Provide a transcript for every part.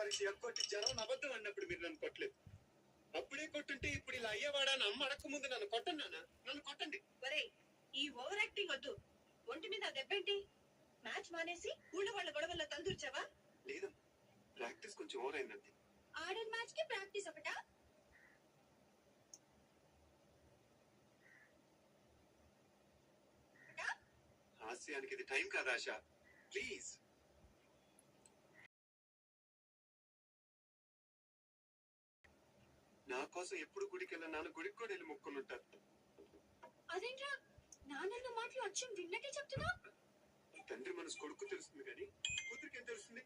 పరీక్ష ఎక్కొట్టి జనం అబద్ధం అన్నప్పుడు మీరు నన్ను కొట్టలేదు. అప్పుడే కొట్టుంటే ఇప్పుడు ఇలా అయ్యేవాడా అని అమ్మ అడక్క ముందు నన్ను కొట్టండి, నన్ను కొట్టండి. ఈ ఓవర్ యాక్టింగ్ వద్దు. ఒంటి మీద దెబ్బేంటి? మ్యాచ్ మానేసి ఊళ్ళో వాళ్ళ గొడవల్లో తలదూర్చావా? లేదు, ప్రాక్టీస్ కొంచెం ఓవర్ అయిందండి. ఆడిన మ్యాచ్ కి ప్రాక్టీస్ ఒకటా? హాస్యానికి ఇది టైం కాదా ఆశ? ప్లీజ్. నా కోసం ఎప్పుడు గుడికి వెళ్ళా, నాన్న గుడికి కూడా వెళ్ళి మొక్కుని ఉంటారు. అదేంట్రా నాన్న మాటలు అచ్చం విన్నట్టే చెప్తున్నా? తండ్రి మనసు కొడుకు తెలుస్తుంది కానీ కూతురికి ఏం తెలుస్తుంది?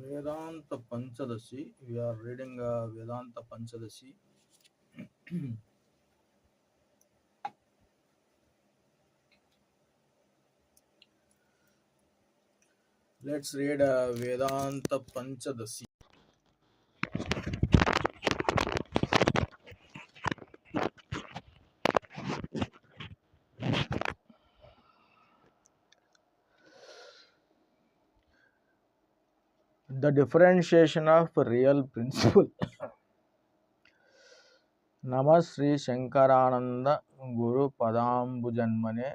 Vedanta Panchadashi. We are reading Vedanta Panchadashi. Let's read Vedanta Panchadashi. The differentiation of real principle. Namah Sri Shankarananda Guru Padambujanmane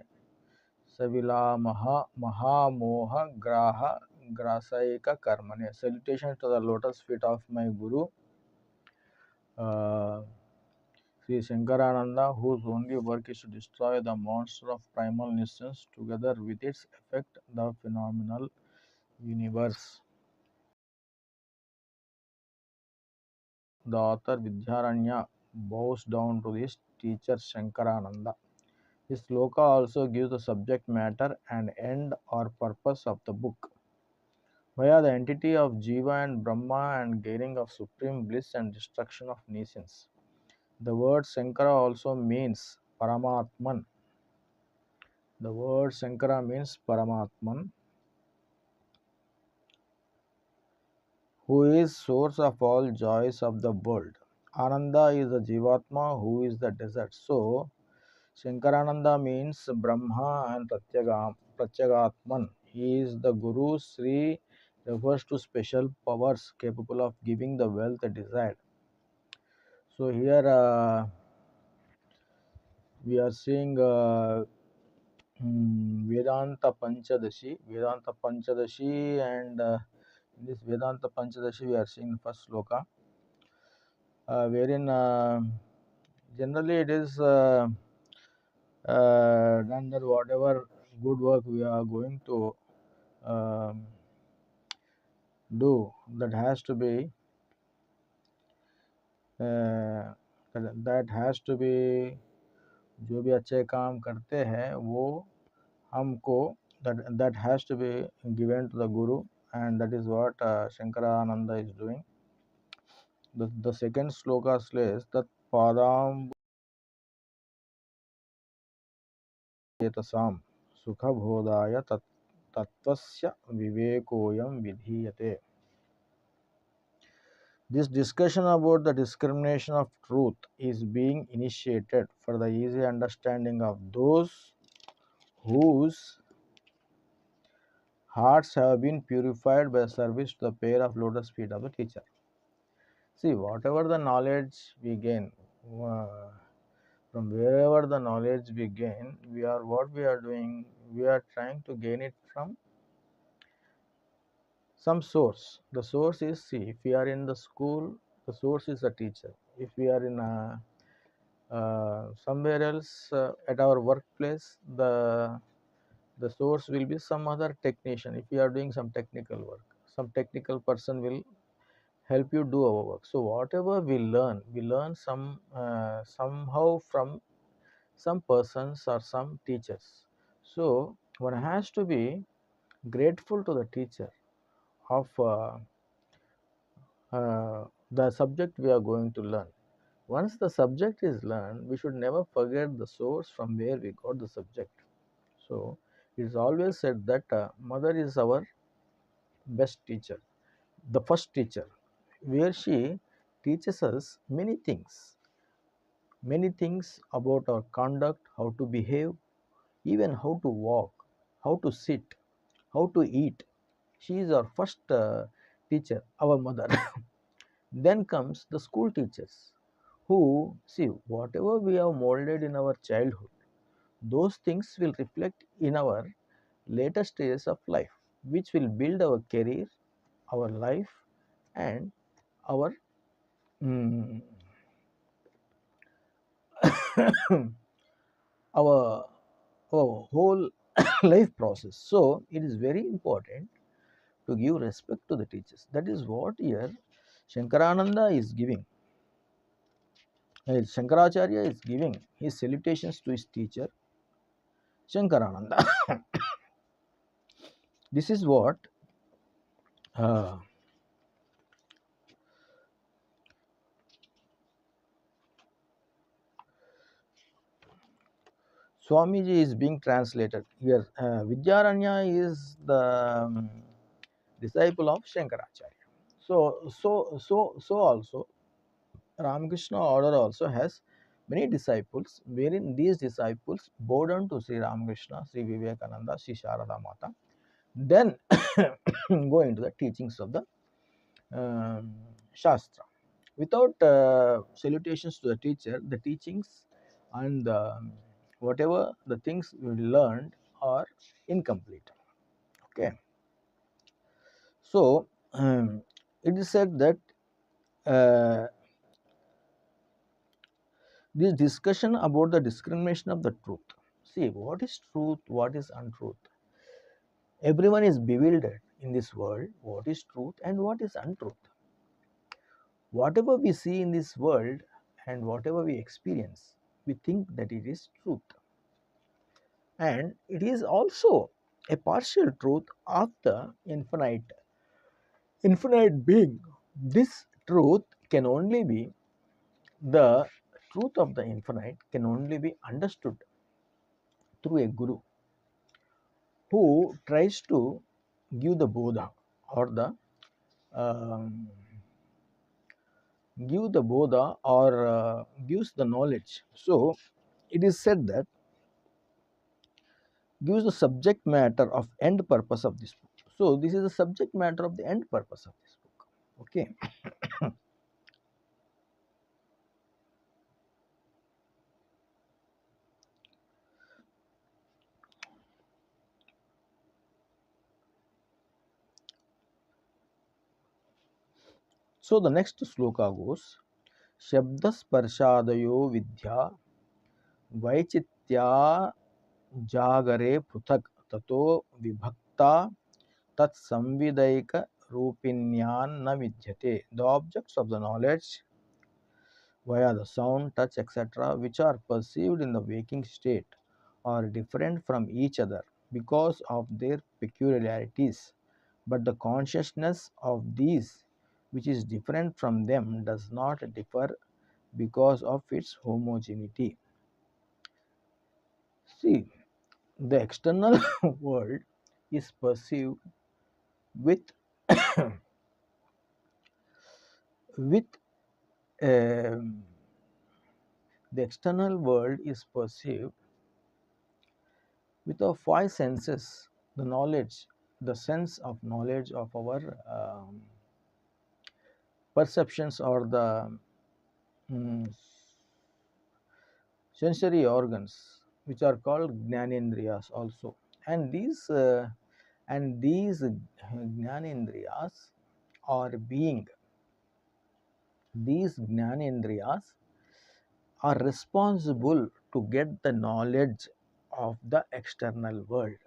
Savila Mahamoha Graha Grasaika Karmane. Salutations to the lotus feet of my Guru Sri Shankarananda, whose only work is to destroy the monster of primal nuisance together with its effect, the phenomenal universe. The author Vidyaranya bows down to his teacher Shankarananda. This sloka also gives the subject matter and end or purpose of the book. Via the entity of Jiva and Brahma and gaining of supreme bliss and destruction of nations. The word Shankara also means Paramatman. The word Shankara means Paramatman, who is source of all joys of the world. Ananda is the Jivatma, who is the desert. So, Shankarananda means Brahma and Pratyagatman. He is the Guru. Sri refers to special powers capable of giving the wealth desired. So here we are seeing Vedanta Panchadashi, and in this Vedanta Panchadashi we are seeing the first sloka, wherein generally it is done that whatever good work we are going to do, that has to be जो भी अच्छे काम करते हैं वो हमको that has to be given to the Guru, and that is what Shankarananda is doing. The second sloka says that Padam Yetasam Sukha Bhodaya Tattvasya Vivekoyam Vidhiyate. This discussion about the discrimination of truth is being initiated for the easy understanding of those whose hearts have been purified by service to the pair of lotus feet of the teacher. See, whatever the knowledge we gain, from wherever the knowledge we gain, we are trying to gain it from some source. The source is, see, if we are in the school, the source is the teacher. If we are in somewhere else at our workplace, the source will be some other technician. If we are doing some technical work, some technical person will help you do our work. So whatever we learn somehow from some persons or some teachers. So one has to be grateful to the teacher of the subject we are going to learn. Once the subject is learned, we should never forget the source from where we got the subject. So it is always said that mother is our best teacher, the first teacher, where she teaches us many things about our conduct, how to behave, even how to walk, how to sit, how to eat. She is our first teacher, our mother. Then comes the school teachers who see whatever we have molded in our childhood, those things will reflect in our later stages of life, which will build our career, our life, and our mm, our, our whole life process. So it is very important to give respect to the teachers. That is what here Shankarananda is giving. Shankaracharya is giving his salutations to his teacher Shankarananda. This is what uh, Swamiji is being translated here. Vidyaranya is the disciple of Shankaracharya. So also Ramakrishna order also has many disciples, wherein these disciples bow down to Sri Ramakrishna, Sri Vivekananda, Sri Sharada Mata, then go into the teachings of the Shastra. Without salutations to the teacher, the teachings and whatever the things we learned are incomplete. Okay, so it is said that uh, this discussion about the discrimination of the truth. See, what is truth, what is untruth? Everyone is bewildered in this world. What is truth and what is untruth? Whatever we see in this world and whatever we experience, we think that it is truth. And it is also a partial truth of the infinite being. This truth can only be the truth of the infinite can only be understood through a guru who tries to give the bodha or the um, gives the knowledge. So it is said that gives the subject matter of end purpose of this book. So this is the subject matter of the end purpose of this book. Okay. So the next sloka goes Shabdasparshadayo Vidya Vaichitya Jagare Pruthak Tato Vibhakta Tat Samvidaika Rupinyan Na Vidyate. The objects of the knowledge via the sound, touch, etc., which are perceived in the waking state, are different from each other because of their peculiarities. But the consciousness of these, which is different from them, does not differ because of its homogeneity. See, the external world is perceived with with um, the external world is perceived with our five senses, the knowledge, the sense of knowledge of our perceptions or the mm, sensory organs, which are called gnanendriyas also. And these gnanendriyas are being these gnanendriyas are responsible to get the knowledge of the external world.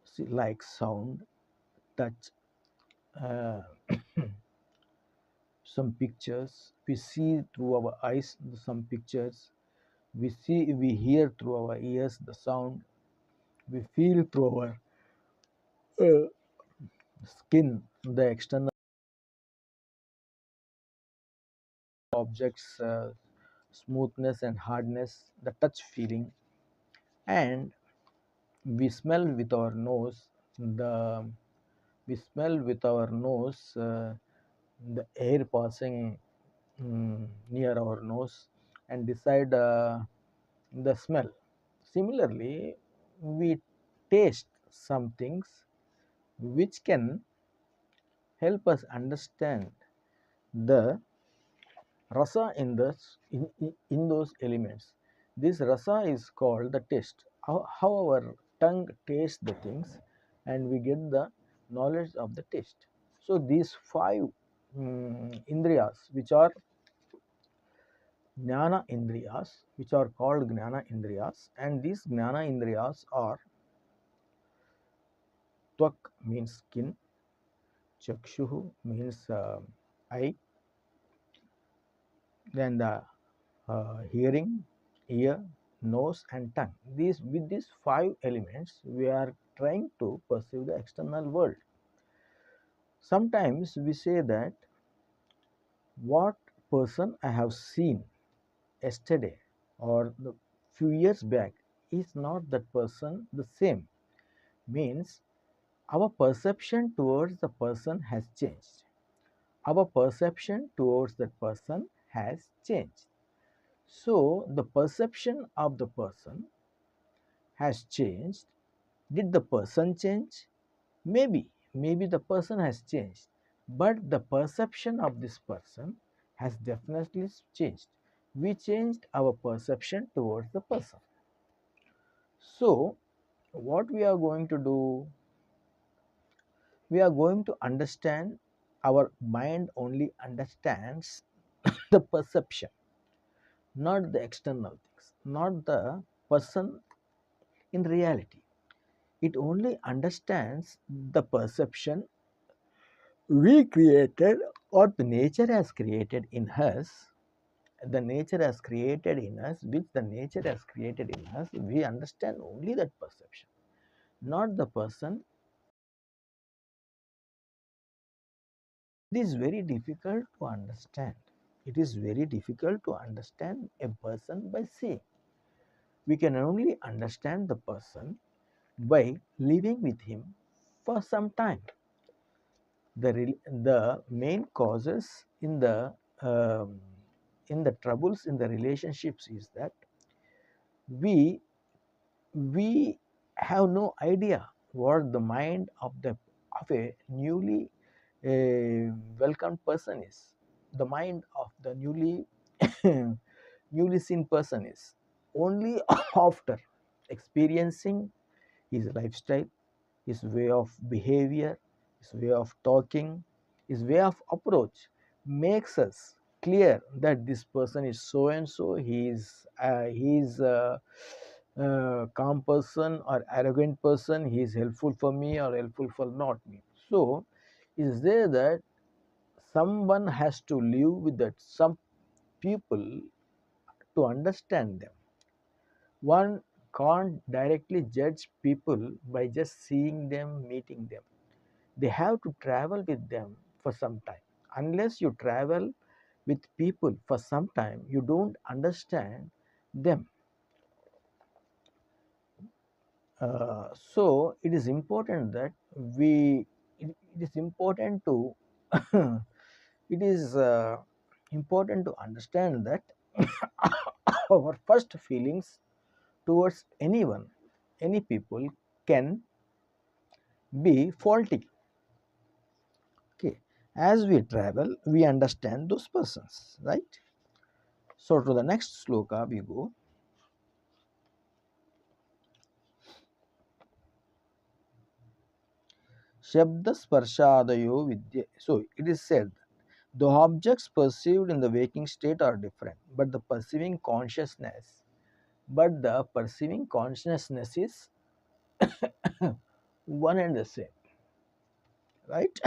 See, like sound, touch, uh, some pictures. We see through our eyes some pictures. We hear through our ears the sound. We feel through our uh, skin the external objects, smoothness and hardness, the touch feeling, and we smell with our nose the we smell with our nose the air passing near our nose and decide the smell. Similarly, we taste some things which can help us understand the rasa in those elements. This rasa is called the taste. How our tongue tastes the things, and we get the knowledge of the taste. So these five indriyas, which are called gnana indriyas, and these gnana indriyas are twak means skin, chakshuhu means eye, then the hearing, ear, nose, and tongue. With these five elements, we are trying to perceive the external world. Sometimes we say that what person I have seen yesterday or the few years back is not that person the same. Means our perception towards the person has changed. Our perception towards that person has changed. So the perception of the person has changed. Did the person change? Maybe the person has changed, but the perception of this person has definitely changed. We changed our perception towards the person. So, what we are going to do? We are going to understand, our mind only understands the perception, not the external things, not the person in reality. It only understands the perception we created or the nature has created in us. The nature has created in us, which the nature has created in us, we understand only that perception, not the person. It is very difficult to understand. It is very difficult to understand a person by seeing. We can only understand the person by living with him for some time. The main causes um, in the troubles in the relationships is that we we have no idea what the mind of a newly welcomed person is. The mind of the newly seen person is only after experiencing his lifestyle, his way of behavior, his way of talking, his way of approach makes us clear that this person is so and so. He is calm person or arrogant person. He is helpful for me or helpful for not me. So, is there that someone has to live with that some people to understand them. One can't directly judge people by just seeing them, meeting them. They have to travel with them for some time. Unless you travel with people for some time, you don't understand them. So it is important that it is important to it is important to understand that our first feelings towards anyone, any people can be faulty. Okay, as we travel, we understand those persons, right? So to the next sloka we go. Shabda Sparshadayo Vidya. So it is said the objects perceived in the waking state are different, but the perceiving consciousness is one and the same, right?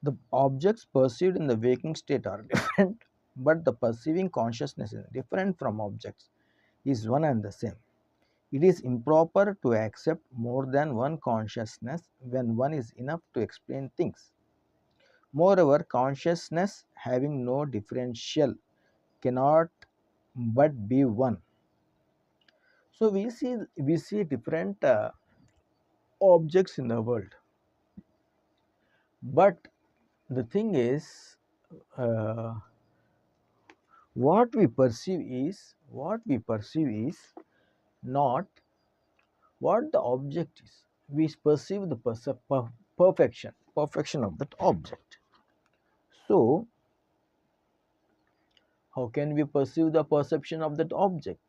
The objects perceived in the waking state are different, but the perceiving consciousness is different from objects is one and the same. It is improper to accept more than one consciousness when one is enough to explain things. Moreover, consciousness having no differential cannot but be one. So we see different objects in the world, but the thing is, uh, what we perceive is not what the object is. We perceive the perfection of that object. So how can we perceive the perception of that object?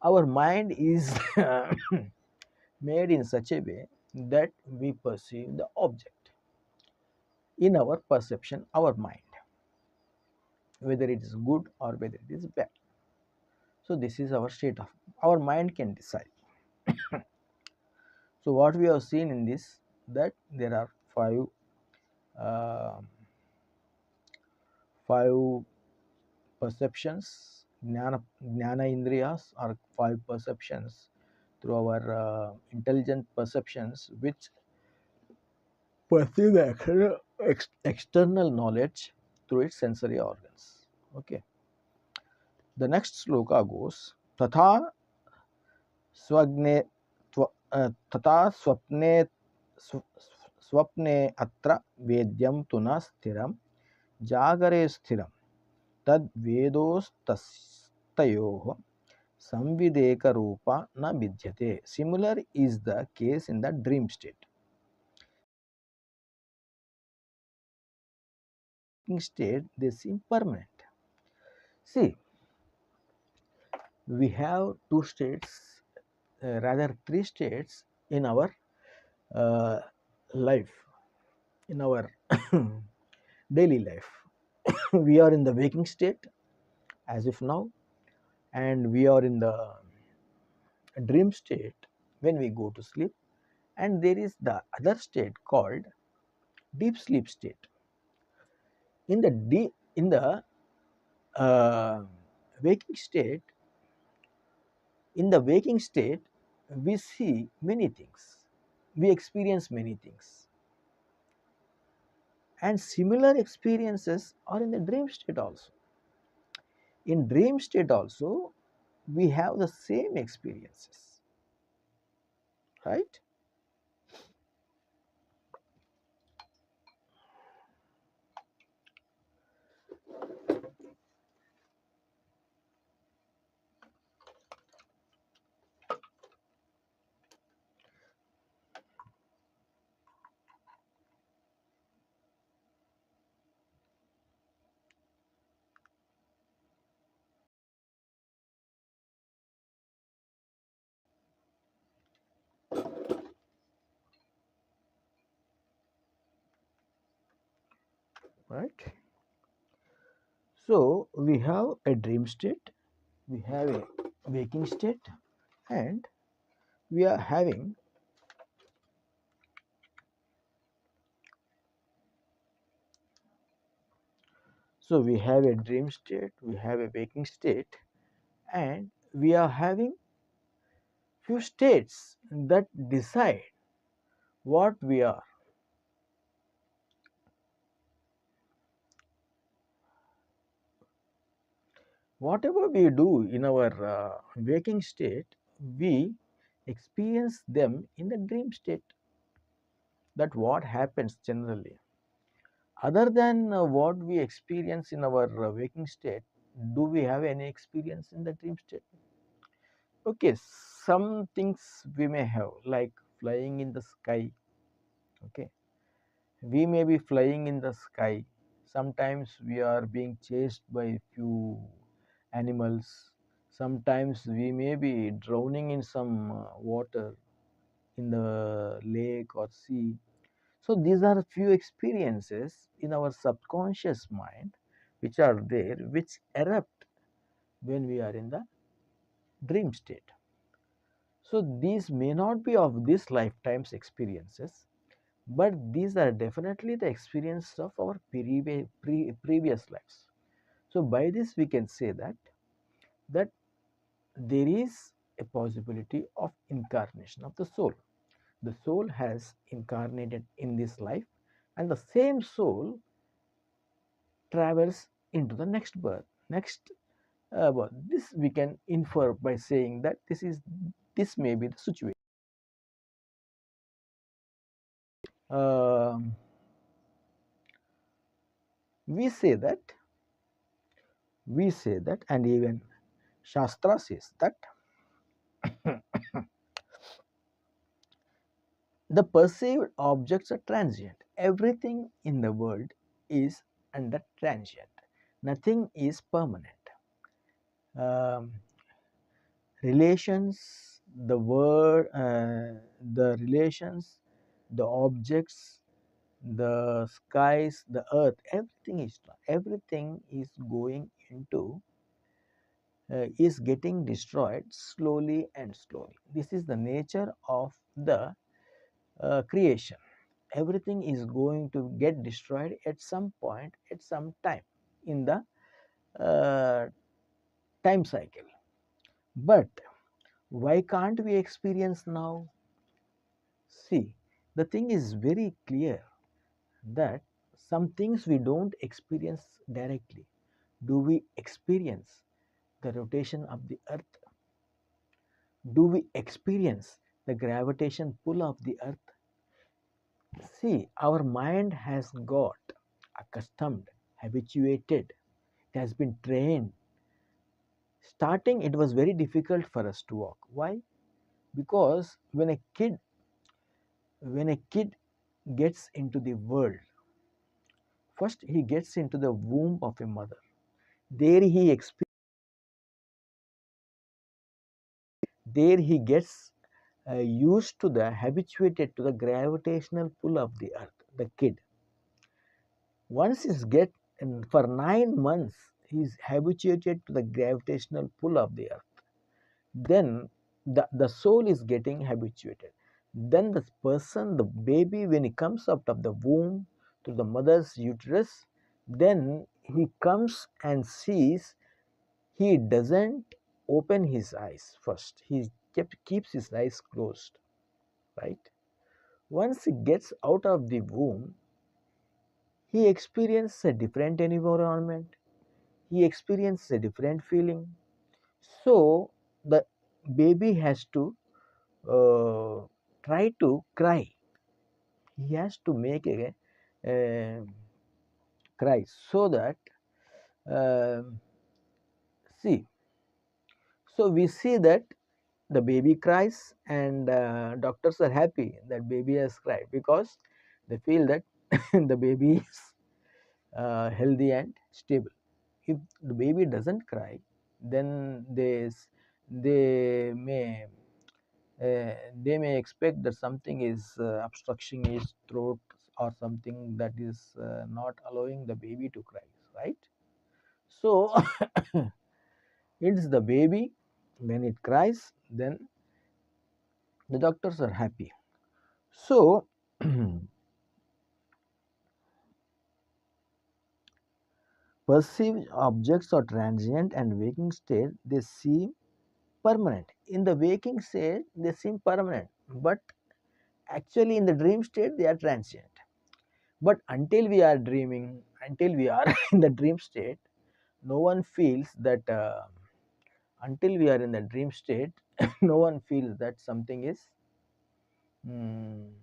Our mind is made in such a way that we perceive the object in our perception, our mind, whether it is good or whether it is bad. So this is our state of our mind can decide. So what we have seen in this, that there are uh, five perceptions, jnana indriyas are five perceptions through our intelligent perceptions which perceive the external knowledge through its sensory organs. Okay. The next sloka goes tatha swagne तथा स्वप्ने अत्र वेद्यं तु न स्थिरं जागरे स्थिरं तद्वेदोस्तयोः संविदेकरूपा न विद्यते. Similar is the case in the dream state. In state they seem permanent. See, we have two states, rather three states in our uh, life, in our daily life. We are in the waking state as if now, and we are in the dream state when we go to sleep, and there is the other state called deep sleep state. In the waking state, in the waking state we see many things, we experience many things, and similar experiences are in the dream state also. In dream state also we have the same experiences, right? Right. So we have a dream state, we have a waking state, and we are having so we have a dream state, we have a waking state, and we are having few states that decide what we are. Whatever we do in our waking state, we experience them in the dream state. That what happens generally. Other than what we experience in our waking state, do we have any experience in the dream state? Okay, some things we may have, like flying in the sky. Okay, we may be flying in the sky. Sometimes we are being chased by few animals. Sometimes we may be drowning in some water in the lake or sea. So these are few experiences in our subconscious mind which are there, which erupt when we are in the dream state. So these may not be of this lifetime's experiences, but these are definitely the experience of our previous lives. So by this we can say that there is a possibility of incarnation of the soul. The soul has incarnated in this life, and the same soul travels into the next birth, next birth. This we can infer by saying that this may be the situation. Um we say that and even Shastra says that the perceived objects are transient. Everything in the world is under transient. Nothing is permanent. Um, relations, the word, the relations, the objects, the skies, the earth, everything is going into is getting destroyed slowly and slowly. This is the nature of the creation. Everything is going to get destroyed at some point, at some time in the uh, time cycle. But why can't we experience now? See, the thing is very clear that some things we don't experience directly. Do we experience the rotation of the earth? Do we experience the gravitation pull of the earth? See, our mind has got accustomed, habituated, it has been trained. Starting, it was very difficult for us to walk. Why? Because when a kid gets into the world, first he gets into the womb of a mother. There he gets used to the habituated to the gravitational pull of the earth. The kid, once he's get and for 9 months, he's habituated to the gravitational pull of the earth. Then the soul is getting habituated. Then the person, the baby, when he comes out of the womb to the mother's uterus, then he comes and sees. He doesn't open his eyes first. He keeps his eyes closed, right? Once he gets out of the womb, he experiences a different environment. He experiences a different feeling. So the baby has to uh, try to cry. He has to make a cry so that uh, see. So we see that the baby cries, and doctors are happy that baby has cried because they feel that the baby is healthy and stable. If the baby doesn't cry, then they may expect that something is obstructing his throat, or something that is not allowing the baby to cry, right? So it's the baby, when it cries, then the doctors are happy. So perceived objects are transient, and waking state they seem permanent. In the waking state they seem permanent, but actually in the dream state they are transient. But until we are dreaming, until we are in the dream state, no one feels that until we are in the dream state, no one feels that something is mm,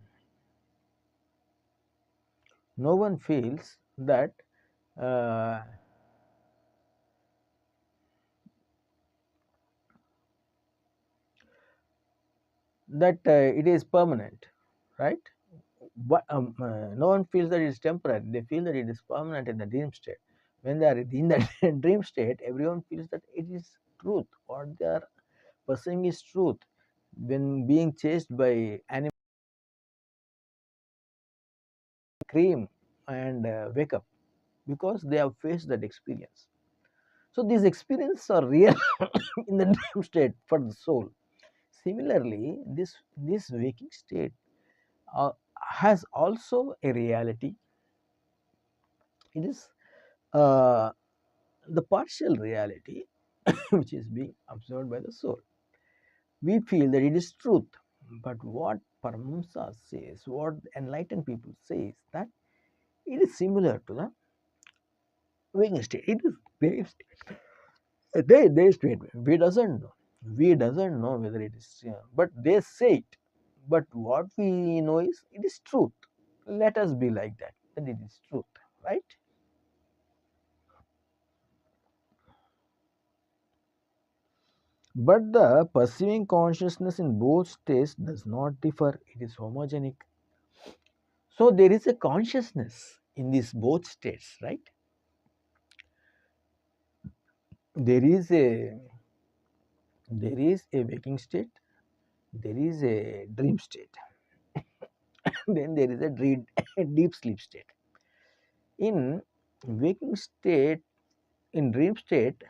no one feels uh, that it is permanent, right? But no one feels that it is temporary. They feel that it is permanent in the dream state. When they are in the dream state, everyone feels that it is truth. What they are pursuing is truth. When being chased by animal, scream and wake up because they have faced that experience. So these experiences are real in the dream state for the soul. Similarly, this waking state has also a reality. It is uh, the partial reality which is being observed by the soul. We feel that it is truth, but what Paramahamsa says, what enlightened people say is that it is similar to the waking state. It is their state. Their statement. We doesn't know whether it is, but they say it. But what we know is it is truth. Let us be like that. That it is truth, right? But the perceiving consciousness in both states does not differ. It is homogenic. So there is a consciousness in these both states, right? There is a waking state, there is a dream state, then there is a deep sleep state. In waking state, in dream state,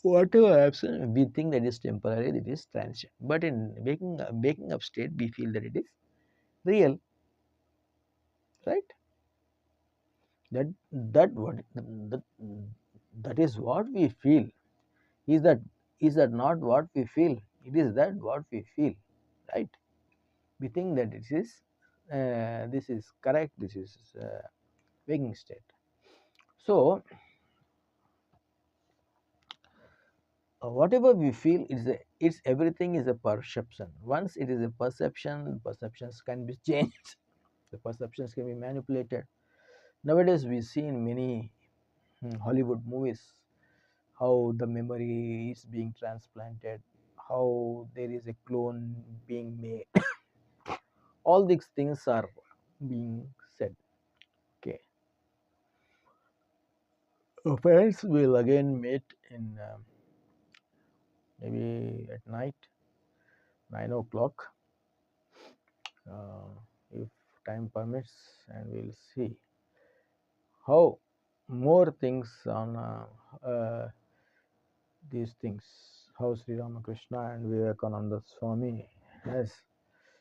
whatever happens, we think that is temporary, it is transient. But in waking up state, we feel that it is real, right? That that is what we feel. Is that not what we feel? It is that what we feel, right? We think that this is correct. This is waking state. So whatever we feel it's everything is a perception. Once it is a perception, perceptions can be changed. The perceptions can be manipulated. Nowadays we see in many Hollywood movies how the memory is being transplanted, how there is a clone being made. All these things are being said. Okay. Friends will again meet in maybe at night, 9 o'clock, uh, if time permits, and we'll see how more things on these things, how Sri Ramakrishna and Vivekananda Swami has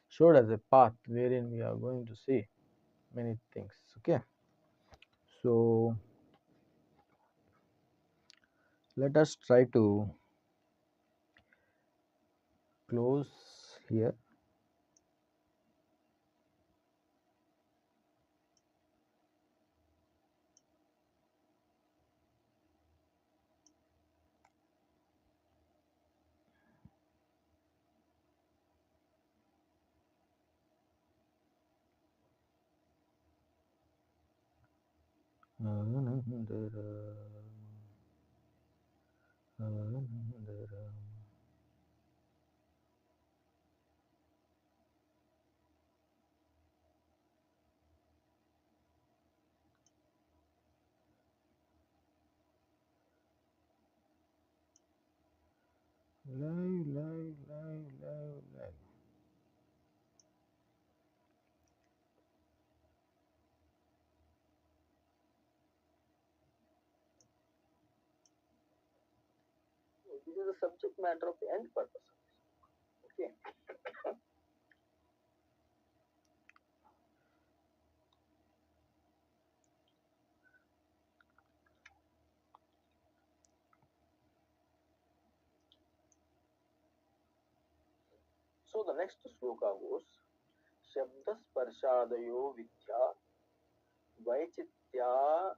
showed us a path wherein we are going to see many things. Okay, so let us try to close here. Aananda Raam, Aananda Raam. Live, live, live, live, live. This is the subject matter of the end purpose. Okay. So the next sloka goes Shabda Sparshadayo Vidya Vaichitya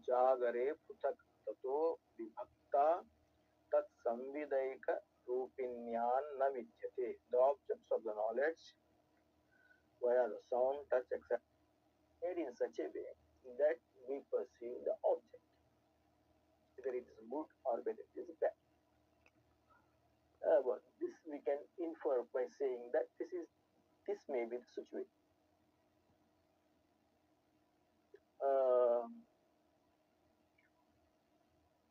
Jagare Putak Tato Vibhakta Tat Samvidaika Rupinyan Navidyate. The objects of the knowledge via the sound, touch, etc. made in such a way that we perceive the object, whether it is good or whether it is bad. Well, this we can infer by saying that this may be the situation. Uh,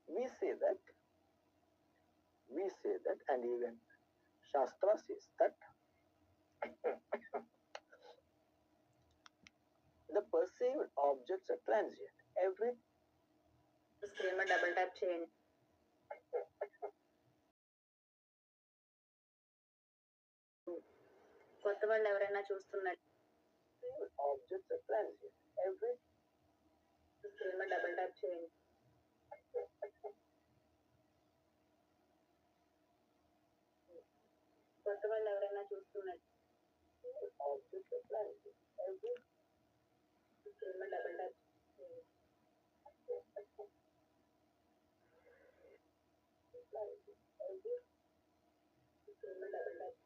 we say that and even Shastra says that the perceived objects are transient. Every screen में double tap change. కొత్త వాళ్ళు ఎవరైనా చూస్తున్నట్టు objects every cinema double tap చేయండి. కొత్త వాళ్ళు ఎవరైనా చూస్తున్నట్టు objects every cinema double tap చేయండి. Cinema double tap